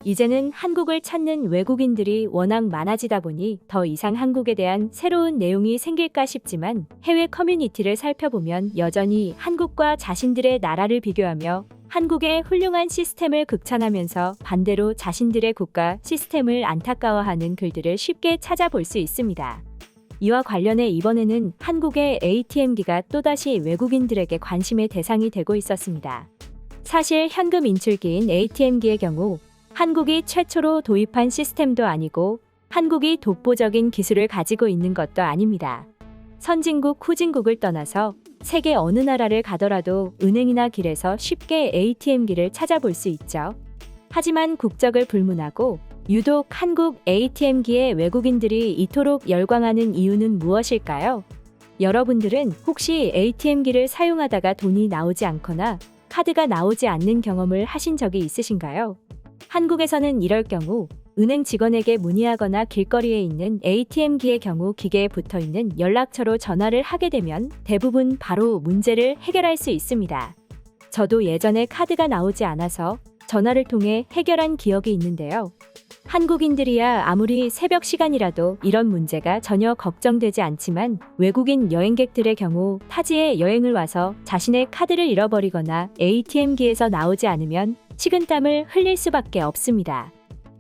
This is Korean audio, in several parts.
이제는 한국을 찾는 외국인들이 워낙 많아지다 보니 더 이상 한국에 대한 새로운 내용이 생길까 싶지만 해외 커뮤니티를 살펴보면 여전히 한국과 자신들의 나라를 비교하며 한국의 훌륭한 시스템을 극찬하면서 반대로 자신들의 국가 시스템을 안타까워하는 글들을 쉽게 찾아볼 수 있습니다. 이와 관련해 이번에는 한국의 ATM기가 또다시 외국인들에게 관심의 대상이 되고 있었습니다. 사실 현금 인출기인 ATM기의 경우 한국이 최초로 도입한 시스템도 아니고 한국이 독보적인 기술을 가지고 있는 것도 아닙니다. 선진국, 후진국을 떠나서 세계 어느 나라를 가더라도 은행이나 길에서 쉽게 ATM기를 찾아볼 수 있죠. 하지만 국적을 불문하고 유독 한국 ATM기에 외국인들이 이토록 열광하는 이유는 무엇일까요? 여러분들은 혹시 ATM기를 사용하다가 돈이 나오지 않거나 카드가 나오지 않는 경험을 하신 적이 있으신가요? 한국에서는 이럴 경우 은행 직원에게 문의하거나 길거리에 있는 ATM기의 경우 기계에 붙어있는 연락처로 전화를 하게 되면 대부분 바로 문제를 해결할 수 있습니다. 저도 예전에 카드가 나오지 않아서 전화를 통해 해결한 기억이 있는데요. 한국인들이야 아무리 새벽 시간이라도 이런 문제가 전혀 걱정되지 않지만 외국인 여행객들의 경우 타지에 여행을 와서 자신의 카드를 잃어버리거나 ATM기에서 나오지 않으면 식은땀을 흘릴 수밖에 없습니다.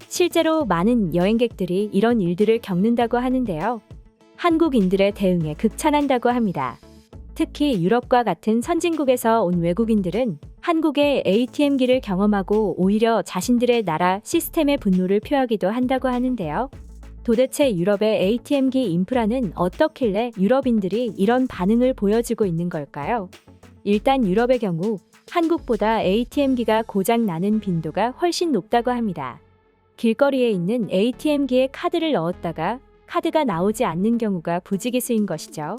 실제로 많은 여행객들이 이런 일들을 겪는다고 하는데요. 한국인들의 대응에 극찬한다고 합니다. 특히 유럽과 같은 선진국에서 온 외국인들은 한국의 ATM기를 경험하고 오히려 자신들의 나라 시스템에 분노를 표하기도 한다고 하는데요. 도대체 유럽의 ATM기 인프라는 어떻길래 유럽인들이 이런 반응을 보여주고 있는 걸까요? 일단 유럽의 경우 한국보다 ATM기가 고장 나는 빈도가 훨씬 높다고 합니다. 길거리에 있는 ATM기에 카드를 넣었다가 카드가 나오지 않는 경우가 부지기수인 것이죠.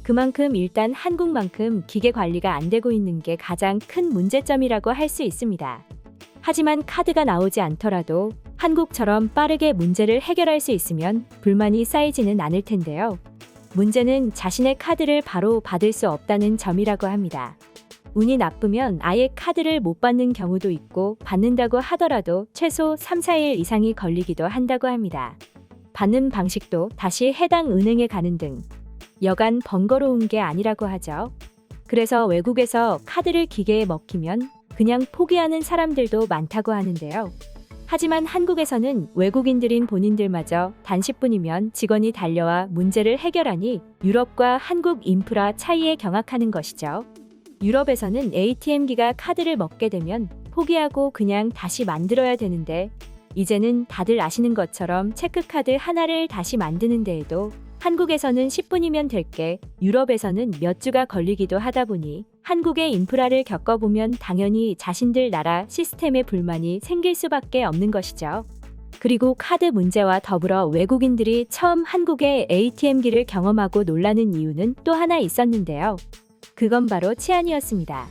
그만큼 일단 한국만큼 기계 관리가 안 되고 있는 게 가장 큰 문제점이라고 할 수 있습니다. 하지만 카드가 나오지 않더라도 한국처럼 빠르게 문제를 해결할 수 있으면 불만이 쌓이지는 않을 텐데요. 문제는 자신의 카드를 바로 받을 수 없다는 점이라고 합니다. 운이 나쁘면 아예 카드를 못 받는 경우도 있고 받는다고 하더라도 최소 3-4일 이상이 걸리기도 한다고 합니다. 받는 방식도 다시 해당 은행에 가는 등 여간 번거로운 게 아니라고 하죠. 그래서 외국에서 카드를 기계에 먹히면 그냥 포기하는 사람들도 많다고 하는데요. 하지만 한국에서는 외국인들인 본인들마저 단 10분이면 직원이 달려와 문제를 해결하니 유럽과 한국 인프라 차이에 경악하는 것이죠. 유럽에서는 ATM기가 카드를 먹게 되면 포기하고 그냥 다시 만들어야 되는데 이제는 다들 아시는 것처럼 체크카드 하나를 다시 만드는 데에도 한국에서는 10분이면 될 게 유럽에서는 몇 주가 걸리기도 하다 보니 한국의 인프라를 겪어보면 당연히 자신들 나라 시스템에 불만이 생길 수밖에 없는 것이죠. 그리고 카드 문제와 더불어 외국인들이 처음 한국의 ATM기를 경험하고 놀라는 이유는 또 하나 있었는데요. 그건 바로 치안이었습니다.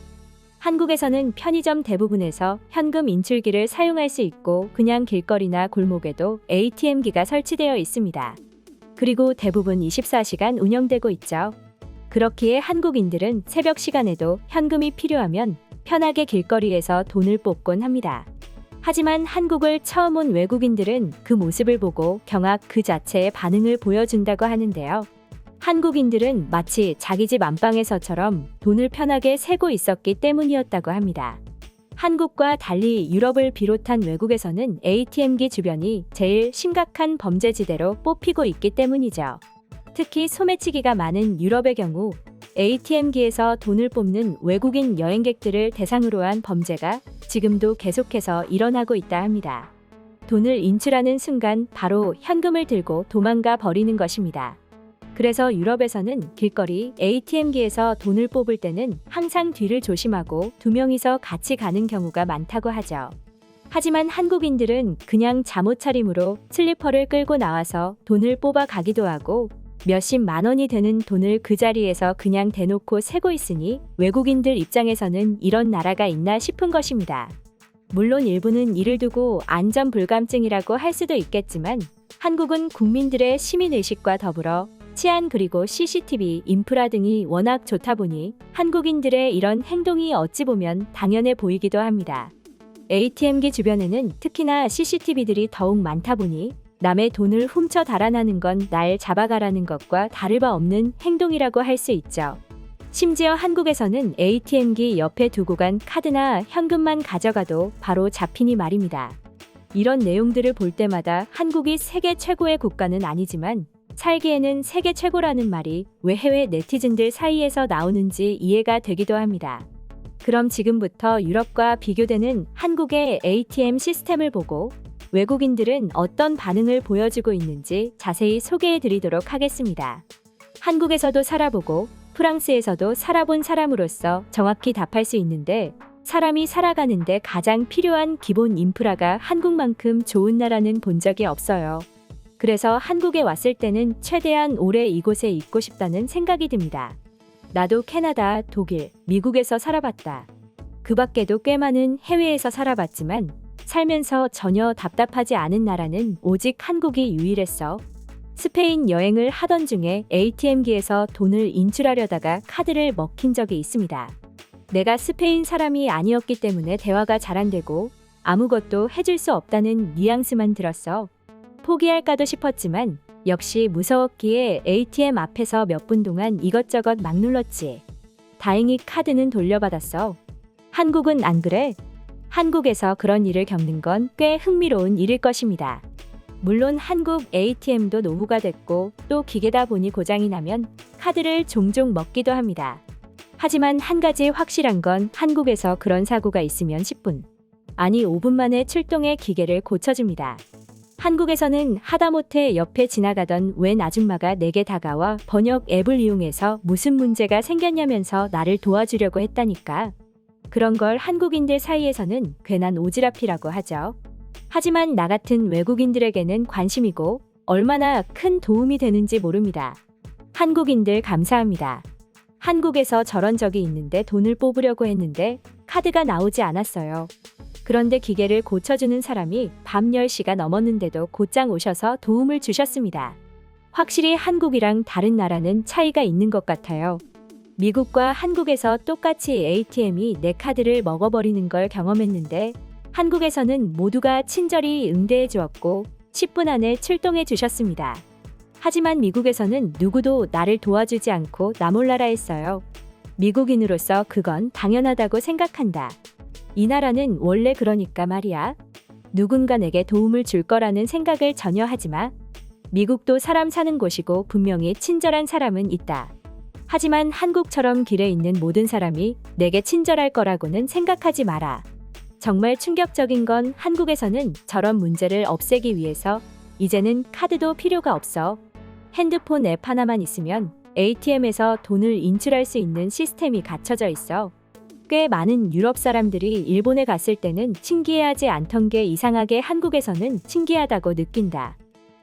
한국에서는 편의점 대부분에서 현금 인출기를 사용할 수 있고 그냥 길거리나 골목에도 ATM기가 설치되어 있습니다. 그리고 대부분 24시간 운영되고 있죠. 그렇기에 한국인들은 새벽 시간에도 현금이 필요하면 편하게 길거리에서 돈을 뽑곤 합니다. 하지만 한국을 처음 온 외국인들은 그 모습을 보고 경악 그 자체의 반응을 보여준다고 하는데요. 한국인들은 마치 자기 집 안방에서처럼 돈을 편하게 세고 있었기 때문이었다고 합니다. 한국과 달리 유럽을 비롯한 외국에서는 ATM기 주변이 제일 심각한 범죄지대로 뽑히고 있기 때문이죠. 특히 소매치기가 많은 유럽의 경우 ATM기에서 돈을 뽑는 외국인 여행객들을 대상으로 한 범죄가 지금도 계속해서 일어나고 있다 합니다. 돈을 인출하는 순간 바로 현금을 들고 도망가 버리는 것입니다. 그래서 유럽에서는 길거리 ATM기에서 돈을 뽑을 때는 항상 뒤를 조심하고 2명이서 같이 가는 경우가 많다고 하죠. 하지만 한국인들은 그냥 잠옷차림으로 슬리퍼를 끌고 나와서 돈을 뽑아 가기도 하고 몇십만 원이 되는 돈을 그 자리에서 그냥 대놓고 세고 있으니 외국인들 입장에서는 이런 나라가 있나 싶은 것입니다. 물론 일부는 이를 두고 안전불감증이라고 할 수도 있겠지만 한국은 국민들의 시민의식과 더불어 치안 그리고 CCTV 인프라 등이 워낙 좋다 보니 한국인들의 이런 행동이 어찌 보면 당연해 보이기도 합니다. ATM기 주변에는 특히나 CCTV들이 더욱 많다 보니 남의 돈을 훔쳐 달아나는 건 날 잡아가라는 것과 다를 바 없는 행동이라고 할 수 있죠. 심지어 한국에서는 ATM기 옆에 두고 간 카드나 현금만 가져가도 바로 잡히니 말입니다. 이런 내용들을 볼 때마다 한국이 세계 최고의 국가는 아니지만 살기에는 세계 최고라는 말이 왜 해외 네티즌들 사이에서 나오는지 이해가 되기도 합니다. 그럼 지금부터 유럽과 비교되는 한국의 ATM 시스템을 보고 외국인들은 어떤 반응을 보여주고 있는지 자세히 소개해 드리도록 하겠습니다. 한국에서도 살아보고 프랑스에서도 살아본 사람으로서 정확히 답할 수 있는데 사람이 살아가는데 가장 필요한 기본 인프라가 한국만큼 좋은 나라는 본 적이 없어요. 그래서 한국에 왔을 때는 최대한 오래 이곳에 있고 싶다는 생각이 듭니다. 나도 캐나다, 독일, 미국에서 살아봤다. 그 밖에도 꽤 많은 해외에서 살아봤지만 살면서 전혀 답답하지 않은 나라는 오직 한국이 유일했어. 스페인 여행을 하던 중에 ATM기에서 돈을 인출하려다가 카드를 먹힌 적이 있습니다. 내가 스페인 사람이 아니었기 때문에 대화가 잘 안 되고 아무것도 해줄 수 없다는 뉘앙스만 들었어. 포기할까도 싶었지만 역시 무서웠기에 ATM 앞에서 몇 분 동안 이것저것 막 눌렀지. 다행히 카드는 돌려받았어. 한국은 안 그래? 한국에서 그런 일을 겪는 건 꽤 흥미로운 일일 것입니다. 물론 한국 ATM도 노후가 됐고 또 기계다 보니 고장이 나면 카드를 종종 먹기도 합니다. 하지만 한 가지 확실한 건 한국에서 그런 사고가 있으면 10분, 아니 5분 만에 출동해 기계를 고쳐줍니다. 한국에서는 하다못해 옆에 지나가던 웬 아줌마가 내게 다가와 번역 앱을 이용해서 무슨 문제가 생겼냐면서 나를 도와주려고 했다니까. 그런 걸 한국인들 사이에서는 괜한 오지랖이라고 하죠. 하지만 나 같은 외국인들에게는 관심이고 얼마나 큰 도움이 되는지 모릅니다. 한국인들 감사합니다. 한국에서 저런 적이 있는데 돈을 뽑으려고 했는데 카드가 나오지 않았어요. 그런데 기계를 고쳐주는 사람이 밤 10시가 넘었는데도 곧장 오셔서 도움을 주셨습니다. 확실히 한국이랑 다른 나라는 차이가 있는 것 같아요. 미국과 한국에서 똑같이 ATM이 내 카드를 먹어버리는 걸 경험했는데 한국에서는 모두가 친절히 응대해 주었고 10분 안에 출동해 주셨습니다. 하지만 미국에서는 누구도 나를 도와주지 않고 나 몰라라 했어요. 미국인으로서 그건 당연하다고 생각한다. 이 나라는 원래 그러니까 말이야. 누군가 내게 도움을 줄 거라는 생각을 전혀 하지 마. 미국도 사람 사는 곳이고 분명히 친절한 사람은 있다. 하지만 한국처럼 길에 있는 모든 사람이 내게 친절할 거라고는 생각하지 마라. 정말 충격적인 건 한국에서는 저런 문제를 없애기 위해서 이제는 카드도 필요가 없어. 핸드폰 앱 하나만 있으면 ATM에서 돈을 인출할 수 있는 시스템이 갖춰져 있어. 꽤 많은 유럽 사람들이 일본에 갔을 때는 신기해하지 않던 게 이상하게 한국에서는 신기하다고 느낀다.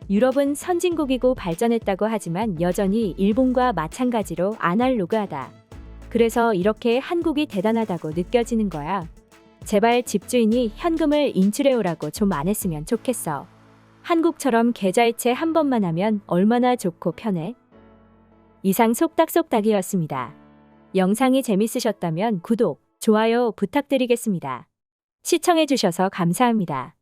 유럽은 선진국이고 발전했다고 하지만 여전히 일본과 마찬가지로 아날로그하다. 그래서 이렇게 한국이 대단하다고 느껴지는 거야. 제발 집주인이 현금을 인출해오라고 좀 안 했으면 좋겠어. 한국처럼 계좌이체 한 번만 하면 얼마나 좋고 편해. 이상 속닥속닥이었습니다. 영상이 재밌으셨다면 구독, 좋아요 부탁드리겠습니다. 시청해주셔서 감사합니다.